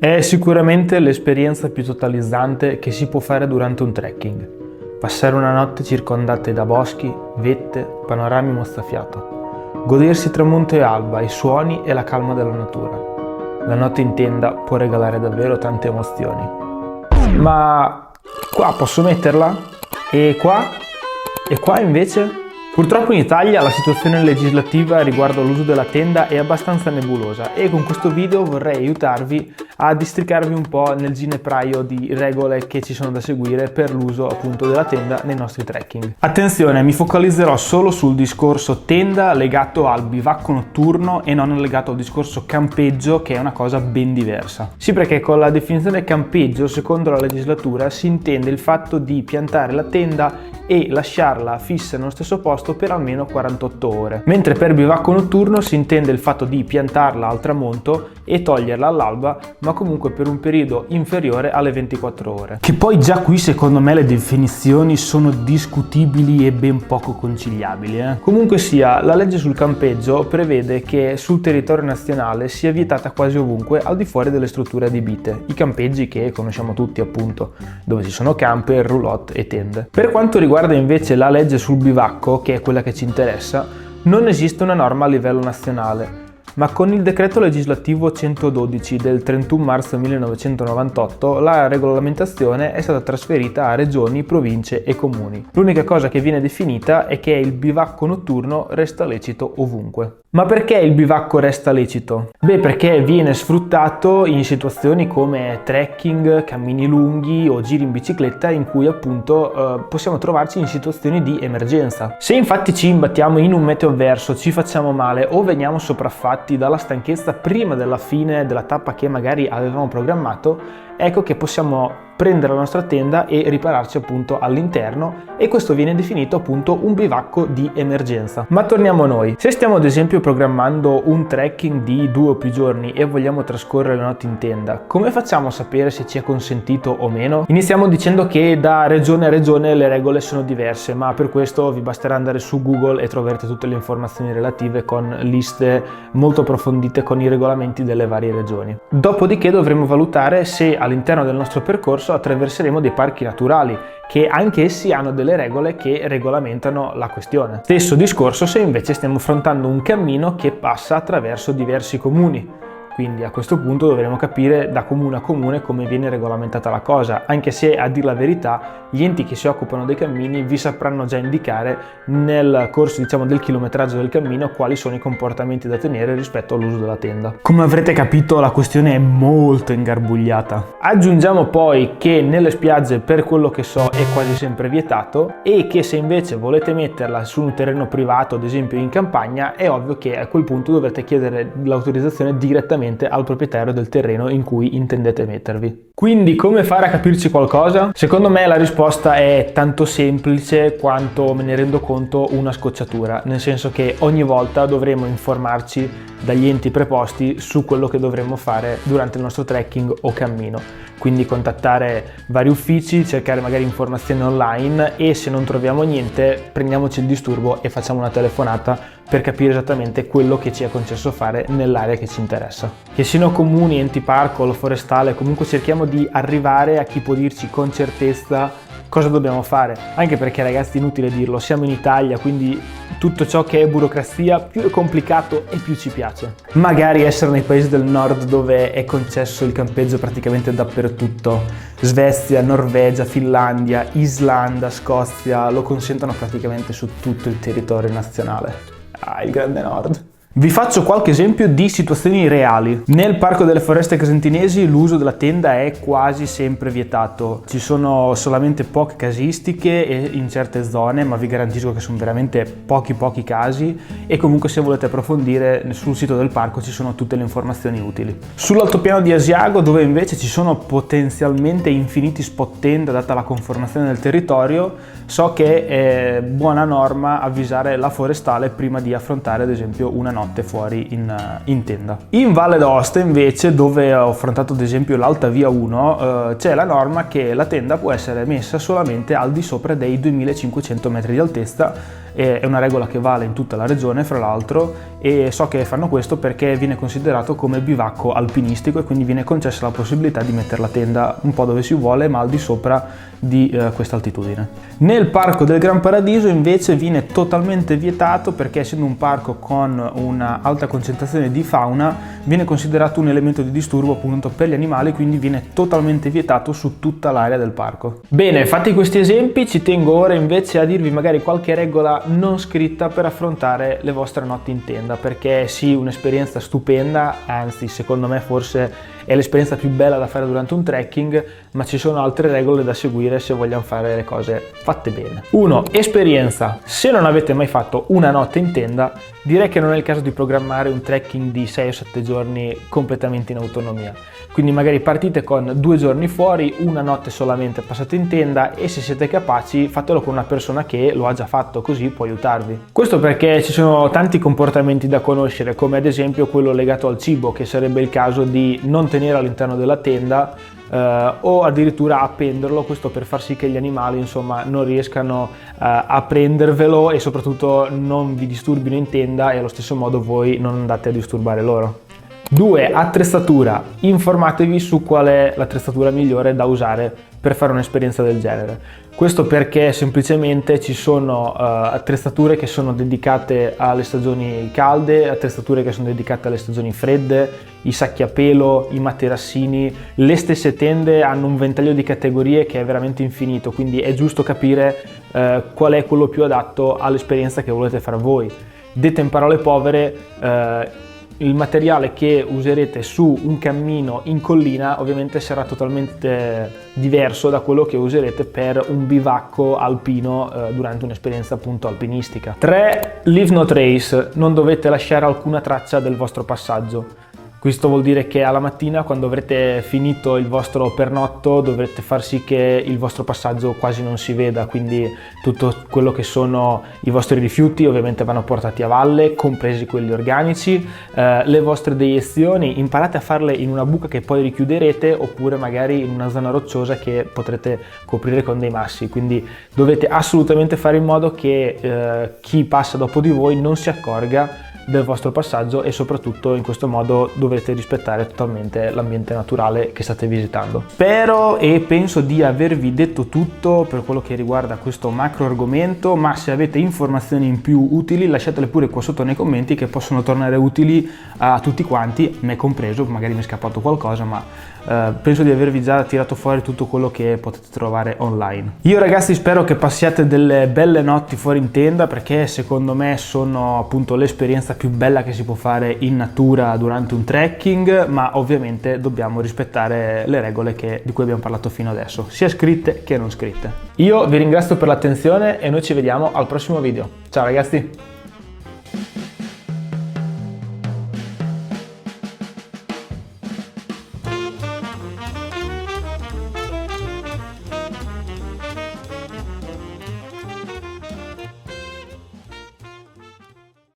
È sicuramente l'esperienza più totalizzante che si può fare durante un trekking. Passare una notte circondate da boschi, vette, panorami mozzafiato. Godersi tramonto e alba, i suoni e la calma della natura. La notte in tenda può regalare davvero tante emozioni. Ma qua posso metterla? E qua? E qua invece? Purtroppo in Italia la situazione legislativa riguardo all'uso della tenda è abbastanza nebulosa e con questo video vorrei aiutarvi a districarvi un po' nel ginepraio di regole che ci sono da seguire per l'uso appunto della tenda nei nostri trekking. Attenzione, mi focalizzerò solo sul discorso tenda legato al bivacco notturno e non legato al discorso campeggio, che è una cosa ben diversa. Sì, perché con la definizione campeggio, secondo la legislatura, si intende il fatto di piantare la tenda e lasciarla fissa nello stesso posto per almeno 48 ore, mentre per bivacco notturno si intende il fatto di piantarla al tramonto e toglierla all'alba, ma comunque per un periodo inferiore alle 24 ore. Che poi già qui secondo me le definizioni sono discutibili e ben poco conciliabili. Comunque sia, la legge sul campeggio prevede che sul territorio nazionale sia vietata quasi ovunque al di fuori delle strutture adibite, i campeggi che conosciamo tutti appunto, dove ci sono camper, roulotte e tende. Per quanto riguarda invece la legge sul bivacco, che è quella che ci interessa, non esiste una norma a livello nazionale, ma con il decreto legislativo 112 del 31 marzo 1998 la regolamentazione è stata trasferita a regioni, province e comuni. L'unica cosa che viene definita è che il bivacco notturno resta lecito ovunque. Ma perché il bivacco resta lecito? Beh, perché viene sfruttato in situazioni come trekking, cammini lunghi o giri in bicicletta in cui appunto possiamo trovarci in situazioni di emergenza. Se infatti ci imbattiamo in un meteo avverso, ci facciamo male o veniamo sopraffatti dalla stanchezza prima della fine della tappa che magari avevamo programmato, ecco che possiamo prendere la nostra tenda e ripararci appunto all'interno, e questo viene definito appunto un bivacco di emergenza. Ma torniamo a noi. Se stiamo ad esempio programmando un trekking di 2 o più giorni e vogliamo trascorrere la notte in tenda, come facciamo a sapere se ci è consentito o meno? Iniziamo dicendo che da regione a regione le regole sono diverse, ma per questo vi basterà andare su Google e troverete tutte le informazioni relative con liste molto approfondite con i regolamenti delle varie regioni. Dopodiché dovremo valutare se all'interno del nostro percorso attraverseremo dei parchi naturali, che anche essi hanno delle regole che regolamentano la questione. Stesso discorso se invece stiamo affrontando un cammino che passa attraverso diversi comuni. Quindi a questo punto dovremo capire da comune a comune come viene regolamentata la cosa, anche se a dir la verità gli enti che si occupano dei cammini vi sapranno già indicare nel corso del chilometraggio del cammino quali sono i comportamenti da tenere rispetto all'uso della tenda. Come avrete capito, la questione è molto ingarbugliata. Aggiungiamo poi che nelle spiagge, per quello che so, è quasi sempre vietato, e che se invece volete metterla su un terreno privato, ad esempio in campagna, è ovvio che a quel punto dovrete chiedere l'autorizzazione direttamente al proprietario del terreno in cui intendete mettervi. Quindi come fare a capirci qualcosa? Secondo me la risposta è tanto semplice quanto, me ne rendo conto, una scocciatura, nel senso che ogni volta dovremo informarci dagli enti preposti su quello che dovremo fare durante il nostro trekking o cammino. Quindi contattare vari uffici, cercare magari informazioni online, e se non troviamo niente prendiamoci il disturbo e facciamo una telefonata per capire esattamente quello che ci è concesso fare nell'area che ci interessa. Che siano comuni, enti parco o forestale, comunque cerchiamo di arrivare a chi può dirci con certezza cosa dobbiamo fare, anche perché ragazzi, inutile dirlo, siamo in Italia, quindi tutto ciò che è burocrazia più è complicato e più ci piace. Magari essere nei paesi del nord dove è concesso il campeggio praticamente dappertutto, Svezia, Norvegia, Finlandia, Islanda, Scozia, lo consentono praticamente su tutto il territorio nazionale. Ah, il grande nord. Vi faccio qualche esempio di situazioni reali. Nel Parco delle Foreste Casentinesi l'uso della tenda è quasi sempre vietato. Ci sono solamente poche casistiche in certe zone, ma vi garantisco che sono veramente pochi casi, e comunque se volete approfondire sul sito del parco ci sono tutte le informazioni utili. Sull'altopiano di Asiago, dove invece ci sono potenzialmente infiniti spot tenda data la conformazione del territorio, so che è buona norma avvisare la forestale prima di affrontare ad esempio una notte fuori in tenda. In Valle d'Aosta invece, dove ho affrontato ad esempio l'Alta Via 1, c'è la norma che la tenda può essere messa solamente al di sopra dei 2500 metri di altezza è una regola che vale in tutta la regione fra l'altro, e so che fanno questo perché viene considerato come bivacco alpinistico e quindi viene concessa la possibilità di mettere la tenda un po' dove si vuole, ma al di sopra di questa altitudine. Nel parco del Gran Paradiso invece viene totalmente vietato, perché essendo un parco con una alta concentrazione di fauna viene considerato un elemento di disturbo appunto per gli animali, quindi viene totalmente vietato su tutta l'area del parco. Bene, fatti questi esempi, ci tengo ora invece a dirvi magari qualche regola non scritta per affrontare le vostre notti in tenda, perché sì, un'esperienza stupenda, anzi secondo me forse è l'esperienza più bella da fare durante un trekking, ma ci sono altre regole da seguire se vogliamo fare le cose fatte bene. 1. Esperienza. Se non avete mai fatto una notte in tenda, direi che non è il caso di programmare un trekking di 6 o 7 giorni completamente in autonomia. Quindi magari partite con 2 giorni fuori, una notte solamente passate in tenda, e se siete capaci fatelo con una persona che lo ha già fatto, così può aiutarvi. Questo perché ci sono tanti comportamenti da conoscere, come ad esempio quello legato al cibo, che sarebbe il caso di non tenere all'interno della tenda o addirittura appenderlo, questo per far sì che gli animali insomma non riescano a prendervelo e soprattutto non vi disturbino in tenda, e allo stesso modo voi non andate a disturbare loro. 2. Attrezzatura. Informatevi su qual è l'attrezzatura migliore da usare per fare un'esperienza del genere. Questo perché semplicemente ci sono attrezzature che sono dedicate alle stagioni calde, attrezzature che sono dedicate alle stagioni fredde, i sacchi a pelo, i materassini, le stesse tende hanno un ventaglio di categorie che è veramente infinito, quindi è giusto capire qual è quello più adatto all'esperienza che volete fare voi. Detta in parole povere, il materiale che userete su un cammino in collina ovviamente sarà totalmente diverso da quello che userete per un bivacco alpino durante un'esperienza appunto alpinistica. 3. Leave no trace. Non dovete lasciare alcuna traccia del vostro passaggio. Questo vuol dire che alla mattina, quando avrete finito il vostro pernotto, dovrete far sì che il vostro passaggio quasi non si veda, quindi tutto quello che sono i vostri rifiuti ovviamente vanno portati a valle, compresi quelli organici, le vostre deiezioni imparate a farle in una buca che poi richiuderete, oppure magari in una zona rocciosa che potrete coprire con dei massi, quindi dovete assolutamente fare in modo che chi passa dopo di voi non si accorga del vostro passaggio, e soprattutto in questo modo dovrete rispettare totalmente l'ambiente naturale che state visitando. Spero e penso di avervi detto tutto per quello che riguarda questo macro argomento, ma se avete informazioni in più utili lasciatele pure qua sotto nei commenti, che possono tornare utili a tutti quanti, me compreso. Magari mi è scappato qualcosa, ma penso di avervi già tirato fuori tutto quello che potete trovare online. Io ragazzi spero che passiate delle belle notti fuori in tenda, perché secondo me sono appunto l'esperienza più bella che si può fare in natura durante un trekking, ma ovviamente dobbiamo rispettare le regole di cui abbiamo parlato fino adesso, sia scritte che non scritte. Io vi ringrazio per l'attenzione e noi ci vediamo al prossimo video. Ciao ragazzi!